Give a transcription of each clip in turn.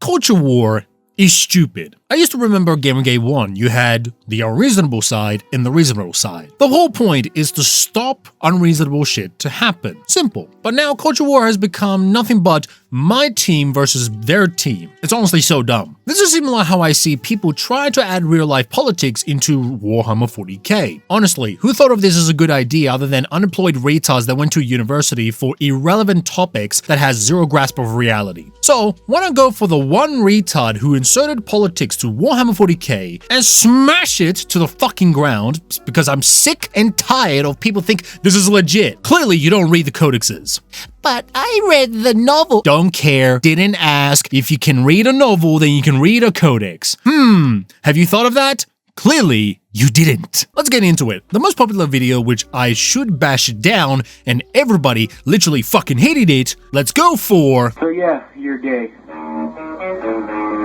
culture war is stupid. I used to remember Gamergate 1, you had the unreasonable side and the reasonable side. The whole point is to stop unreasonable shit to happen. Simple. But now culture war has become nothing but my team versus their team. It's honestly so dumb. This is similar how I see people try to add real-life politics into Warhammer 40k. Honestly, who thought of this as a good idea other than unemployed retards that went to university for irrelevant topics that has zero grasp of reality? So, why not go for the one retard who inserted politics to Warhammer 40k and smash it to the fucking ground, because I'm sick and tired of people think this is legit. Clearly, you don't read the codexes. But I read the novel. Don't care. Didn't ask. If you can read a novel, then you can read a codex. Have you thought of that? Clearly, you didn't. Let's get into it. The most popular video, which I should bash down, and everybody literally fucking hated it, let's go for... So yeah, you're gay.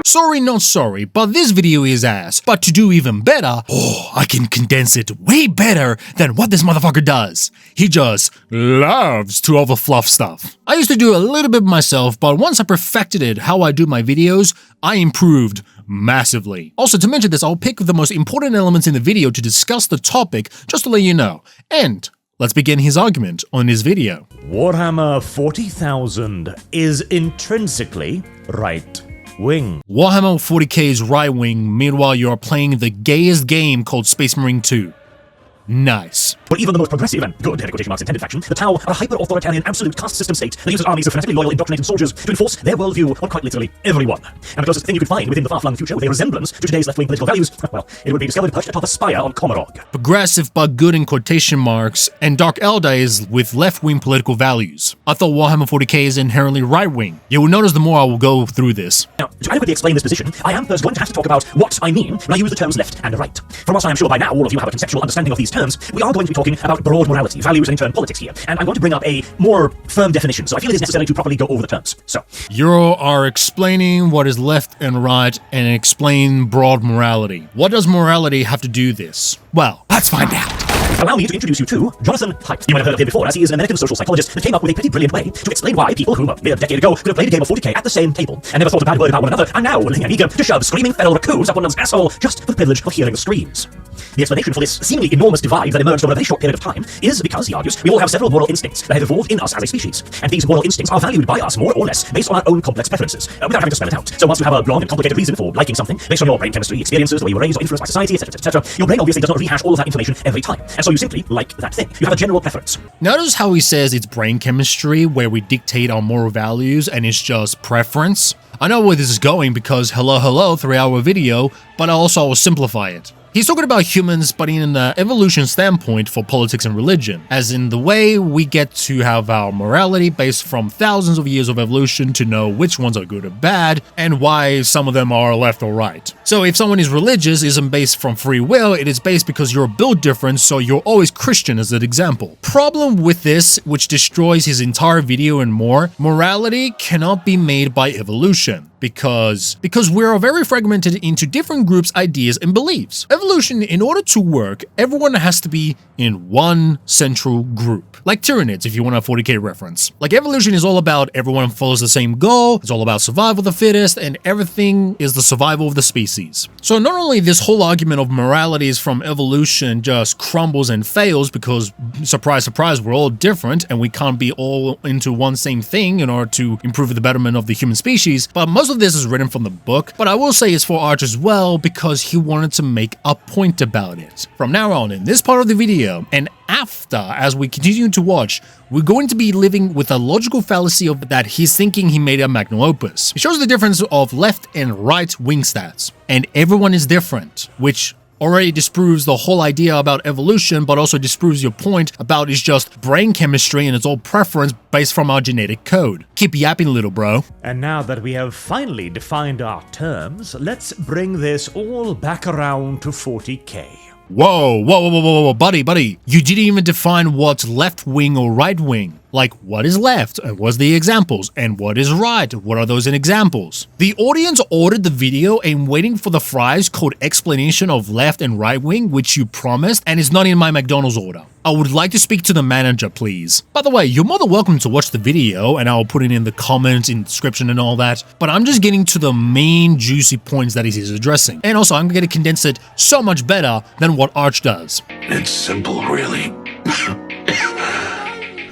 Sorry, not sorry, but this video is ass. But to do even better, I can condense it way better than what this motherfucker does. He just loves to overfluff stuff. I used to do a little bit myself, but once I perfected it how I do my videos, I improved massively. Also, to mention this, I'll pick the most important elements in the video to discuss the topic, just to let you know. And let's begin his argument on his video. Warhammer 40,000 is intrinsically right-wing. Warhammer 40k is right-wing, meanwhile you are playing the gayest game called Space Marine 2. Nice. But even the most progressive and good, in quotation marks intended faction, the Tau, are a hyper-authoritarian absolute caste system state that uses armies of fanatically loyal indoctrinated soldiers to enforce their worldview on quite literally everyone. And the closest thing you could find within the far-flung future with a resemblance to today's left-wing political values, well, it would be discovered perched atop a spire on Komarog. Progressive but good in quotation marks, and Dark Eldar is with left-wing political values. I thought Warhammer 40k is inherently right-wing. You will notice the more I will go through this. Now, to adequately explain this position, I am first going to have to talk about what I mean when I use the terms left and right. From what I am sure by now all of you have a conceptual understanding of these terms, we are going to be talking about broad morality, values, and in turn politics here. And I'm going to bring up a more firm definition, so I feel it is necessary to properly go over the terms. So, you are explaining what is left and right and explain broad morality. What does morality have to do this? Well, let's find out. Allow me to introduce you to Jonathan Haidt. You might have heard of him before, as he is an American social psychologist that came up with a pretty brilliant way to explain why people who, a mere decade ago, could have played a game of 40k at the same table and never thought a bad word about one another are now willing and eager to shove screaming feral raccoons up one another's asshole just for the privilege of hearing the screams. The explanation for this seemingly enormous divide that emerged over a very short period of time is because, he argues, we all have several moral instincts that have evolved in us as a species, and these moral instincts are valued by us more or less based on our own complex preferences, without having to spell it out. So once you have a long and complicated reason for liking something, based on your brain chemistry, experiences, the way you were raised or influenced by society, etc., etc., your brain obviously does not rehash all of that information every time, and so you simply like that thing. You have a general preference. Notice how he says it's brain chemistry, where we dictate our moral values, and it's just preference? I know where this is going because hello, 3-hour video, but also I'll simplify it. He's talking about humans, but in an evolution standpoint for politics and religion, as in the way we get to have our morality based from thousands of years of evolution to know which ones are good or bad, and why some of them are left or right. So if someone is religious, isn't based from free will, it is based because you're built different, so you're always Christian as an example. Problem with this, which destroys his entire video and more, morality cannot be made by evolution. Because we're very fragmented into different groups, ideas, and beliefs. Evolution, in order to work, everyone has to be in one central group. Like Tyranids, if you want a 40k reference. Like evolution is all about everyone follows the same goal, it's all about survival of the fittest, and everything is the survival of the species. So not only this whole argument of morality is from evolution just crumbles and fails because, surprise, surprise, we're all different and we can't be all into one same thing in order to improve the betterment of the human species, but most of this is written from the book, but I will say it's for Arch as well because he wanted to make a point about it. From now on, in this part of the video, and after, as we continue to watch, we're going to be living with a logical fallacy of that he's thinking he made a magnum opus. It shows the difference of left and right wing stats, and everyone is different, which already disproves the whole idea about evolution, but also disproves your point about it's just brain chemistry and it's all preference based from our genetic code. Keep yapping, little bro. And now that we have finally defined our terms, let's bring this all back around to 40k. Whoa, buddy. You didn't even define what's left wing or right wing. Like, what is left, and what's the examples, and what is right, what are those in examples? The audience ordered the video and waiting for the fries called explanation of left and right wing, which you promised, and is not in my McDonald's order. I would like to speak to the manager, please. By the way, you're more than welcome to watch the video, and I'll put it in the comments, in the description and all that, but I'm just getting to the main juicy points that he's addressing. And also, I'm going to condense it so much better than what Arch does. It's simple, really.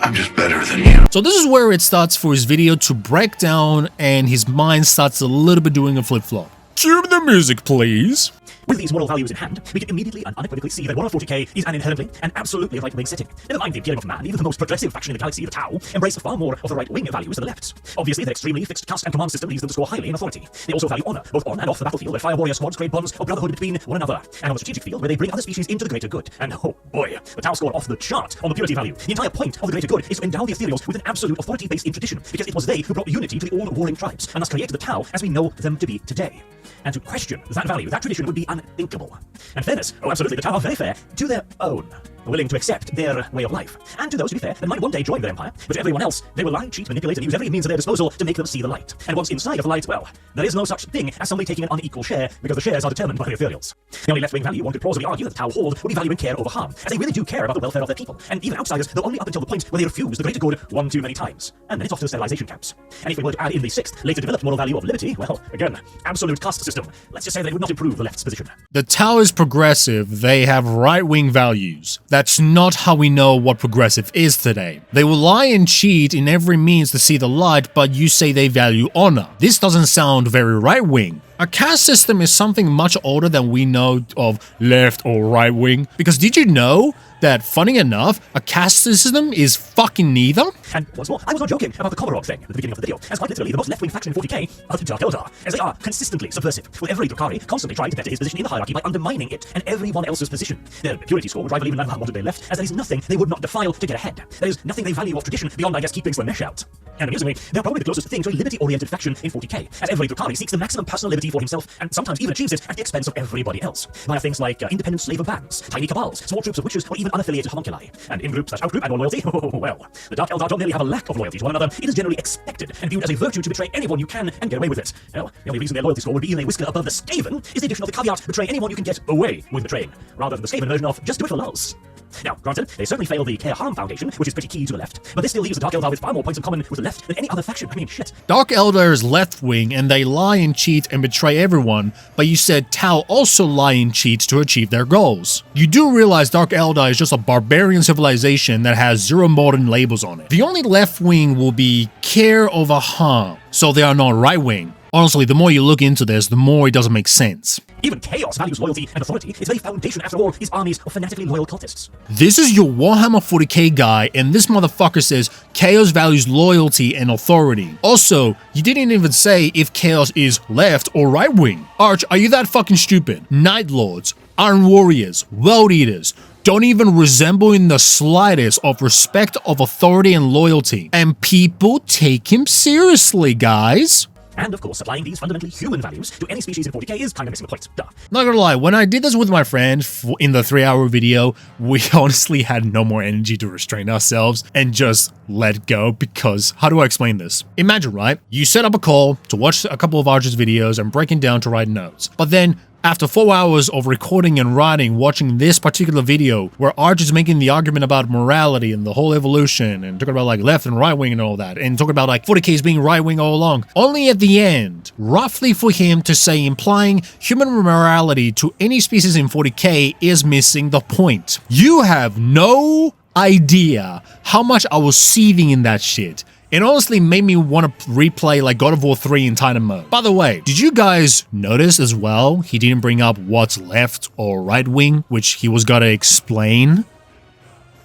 I'm just better than you. So this is where it starts for his video to break down, and his mind starts a little bit doing a flip-flop. Cue the music, please. With these moral values in hand, we can immediately and unequivocally see that Warhammer 40k is an inherently and absolutely right-wing setting. Never mind the appearing of man, even the most progressive faction in the galaxy, the Tau, embrace far more of the right-wing values than the left. Obviously, their extremely fixed caste and command system leads them to score highly in authority. They also value honor, both on and off the battlefield, where fire warrior squads create bonds of brotherhood between one another, and on the strategic field, where they bring other species into the greater good. And oh boy, the Tau score off the chart on the purity value. The entire point of the greater good is to endow the ethereals with an absolute authority based in tradition, because it was they who brought unity to the all-warring tribes, and thus created the Tau as we know them to be today. And to question that value, that tradition would be unthinkable. And fairness, oh absolutely, the Tau are very fair to their own, willing to accept their way of life. And to those, to be fair, that might one day join their empire, but to everyone else, they will lie, cheat, manipulate, and use every means at their disposal to make them see the light. And once inside of the light, well, there is no such thing as somebody taking an unequal share, because the shares are determined by the ethereals. The only left-wing value one could plausibly argue that the Tau hold would be valuing care over harm, as they really do care about the welfare of their people, and even outsiders, though only up until the point where they refuse the greater good one too many times. And then it's off to the sterilization camps. And if we were to add in the sixth, later developed moral value of liberty, well, again, absolute caste system. Let's just say that it would not improve the left's position. The Tau is progressive, they have right-wing values. That's not how we know what progressive is today. They will lie and cheat in every means to see the light, but you say they value honor. This doesn't sound very right-wing. A caste system is something much older than we know of left or right wing, because did you know that, funny enough, a caste system is fucking neither? And once more, I was not joking about the Komarov thing at the beginning of the video, as quite literally the most left-wing faction in 40k are the Dark Eldar, as they are consistently subversive, with every Drukhari constantly trying to better his position in the hierarchy by undermining it and everyone else's position. Their purity score would rival even that modern-day left, as there is nothing they would not defile to get ahead. There is nothing they value of tradition beyond, I guess, keeping Slanesh out. And amusingly, they're probably the closest thing to a liberty-oriented faction in 40k, as every Drukhari seeks the maximum personal liberty for himself, and sometimes even achieves it at the expense of everybody else, via things like independent slaver bands, tiny cabals, small troops of witches, or even unaffiliated homunculi. And in-group / out-group and or loyalty, oh well, the Dark Eldar don't merely have a lack of loyalty to one another, it is generally expected and viewed as a virtue to betray anyone you can and get away with it. Well, the only reason their loyalty score would be even a whisker above the Skaven is the addition of the caveat, betray anyone you can get away with betraying, rather than the Skaven version of just do it for lulz. Now, granted, they certainly fail the care harm foundation, which is pretty key to the left, but this still leaves the Dark Eldar with far more points in common with the left than any other faction. I mean, shit. Dark Eldar is left-wing and they lie and cheat and betray everyone, but you said Tau also lie and cheat to achieve their goals. You do realize Dark Eldar is just a barbarian civilization that has 0 modern labels on it. The only left-wing will be care over harm, so they are not right-wing. Honestly, the more you look into this, the more it doesn't make sense. Even Chaos values loyalty and authority. Its very foundation, after all, is armies of fanatically loyal cultists. This is your Warhammer 40k guy, and this motherfucker says Chaos values loyalty and authority. Also, you didn't even say if Chaos is left or right wing. Arch, are you that fucking stupid? Night Lords, Iron Warriors, World Eaters don't even resemble in the slightest of respect of authority and loyalty. And people take him seriously, guys. And of course, applying these fundamentally human values to any species in 40k is kind of missing the point. Duh. Not gonna lie, when I did this with my friend in the 3-hour video, we honestly had no more energy to restrain ourselves and just let go, because how do I explain this? Imagine, right? You set up a call to watch a couple of Archer's videos and breaking down to write notes. But then after 4 hours of recording and writing, watching this particular video where Arch is making the argument about morality and the whole evolution and talking about like left and right wing and all that, and talking about like 40k's being right wing all along, only at the end, roughly for him to say implying human morality to any species in 40k is missing the point. You have no idea how much I was seething in that shit. It honestly made me want to replay like God of War 3 in Titan mode. By the way, did you guys notice as well he didn't bring up what's left or right wing, which he was gonna explain?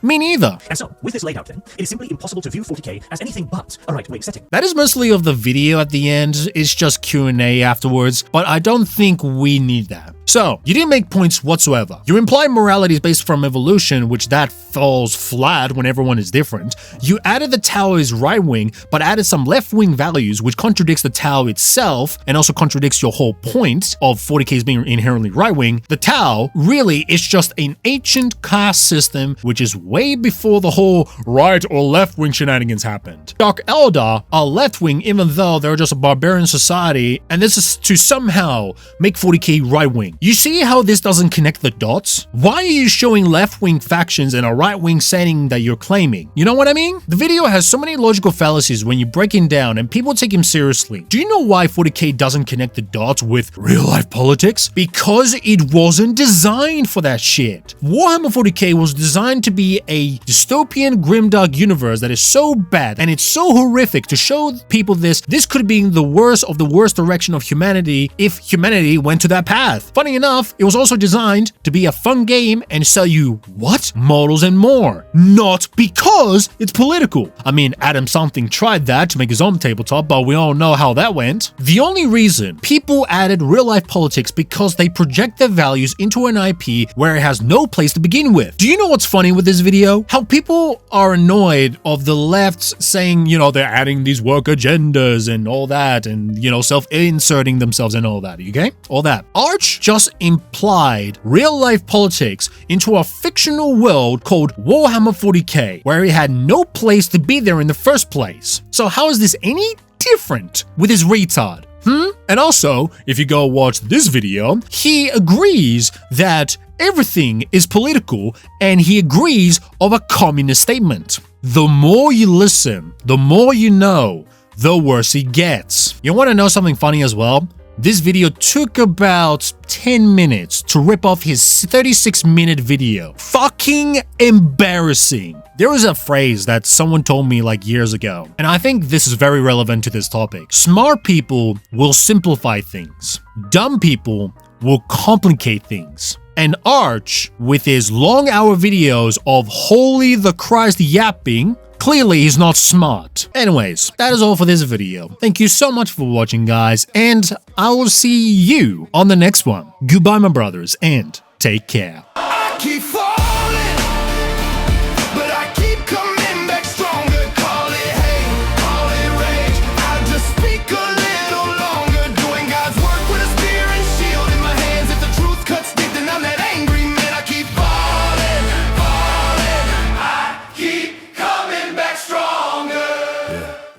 Me neither. And so, with this laid out then, it is simply impossible to view 40k as anything but a right-wing setting. That is mostly of the video at the end, it's just Q&A afterwards, but I don't think we need that. So, you didn't make points whatsoever. You imply morality is based from evolution, which that falls flat when everyone is different. You added the Tao is right-wing, but added some left-wing values, which contradicts the Tao itself, and also contradicts your whole point of 40Ks being inherently right-wing. The Tao really is just an ancient caste system, which is way before the whole right or left-wing shenanigans happened. Dark Eldar are left-wing even though they're just a barbarian society, and this is to somehow make 40K right-wing. You see how this doesn't connect the dots? Why are you showing left-wing factions and a right-wing setting that you're claiming? You know what I mean? The video has so many logical fallacies when you break him down and people take him seriously. Do you know why 40K doesn't connect the dots with real-life politics? Because it wasn't designed for that shit. Warhammer 40K was designed to be a dystopian grimdark universe that is so bad and it's so horrific to show people this could be the worst of the worst direction of humanity if humanity went to that path. Funny enough, it was also designed to be a fun game and sell you what? Models and more. Not because it's political. I mean, Adam Something tried that to make his own tabletop, but we all know how that went. The only reason people added real-life politics because they project their values into an IP where it has no place to begin with. Do you know what's funny with this video? How people are annoyed of the left saying, you know, they're adding these work agendas and all that and, you know, self-inserting themselves and all that, okay? All that. Arch just implied real-life politics into a fictional world called Warhammer 40K, where it had no place to be there in the first place. So how is this any different with his retard? And also, if you go watch this video, he agrees that everything is political and he agrees of a communist statement. The more you listen, the more you know, the worse it gets. You want to know something funny as well? This video took about 10 minutes to rip off his 36-minute video. Fucking embarrassing. There was a phrase that someone told me like years ago, and I think this is very relevant to this topic. Smart people will simplify things. Dumb people will complicate things. And Arch, with his long-hour videos of holy the Christ yapping, clearly he's not smart. Anyways, that is all for this video. Thank you so much for watching, guys, and I will see you on the next one. Goodbye, my brothers, and take care.